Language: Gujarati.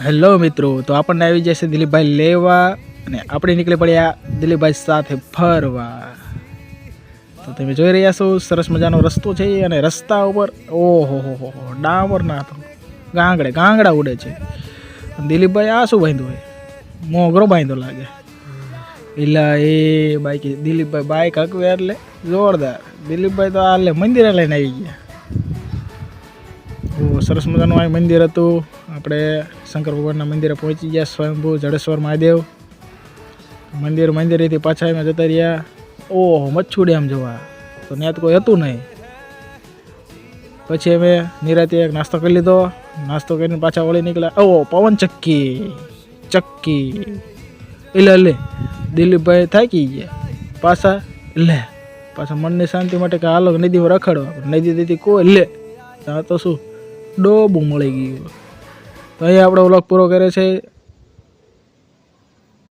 હેલો મિત્રો, તો આપણને આવી જશે દિલીપભાઈ લેવા અને આપણે નીકળી પડ્યા દિલીપભાઈ સાથે ફરવા. તો તમે જોઈ રહ્યા છો સરસ મજાનો રસ્તો છે અને રસ્તા ઉપર ઓહો હો ડામર ના તો ગાંગડા ઉડે છે. દિલીપભાઈ આ શું બાંધ્યું હોય? મોગરો બાંધો લાગે. એટલે એ બાઈક દિલીપભાઈ બાઈક હકવે એટલે જોરદાર. દિલીપભાઈ તો આ મંદિરે લઈને આવી ગયા. સરસ મજાનું આ મંદિર હતું. આપણે શંકર ભગવાનના મંદિરે પહોંચી ગયા. સ્વયંભૂ જડેશ્વર મહાદેવ મંદિરેથી પાછા એમાં જતા રહ્યા. ઓહો મચ્છુ ડેમ જોવા, તો ત્યાં તો કોઈ હતું નહીં. પછી અમે નિરાતે એક નાસ્તો કરી લીધો. નાસ્તો કરીને પાછા વળી નીકળ્યા. ઓહો પવન ચક્કી એટલે દિલીપભાઈ થાકી ગયા. પાછા મનની શાંતિ માટે કે હાલો નદીમાં રખડવા. નદી કોઈ ત્યાં તો શું ડોબું મળી ગયું. તો અહીંયા આપણો વ્લોગ પૂરો કરે છે.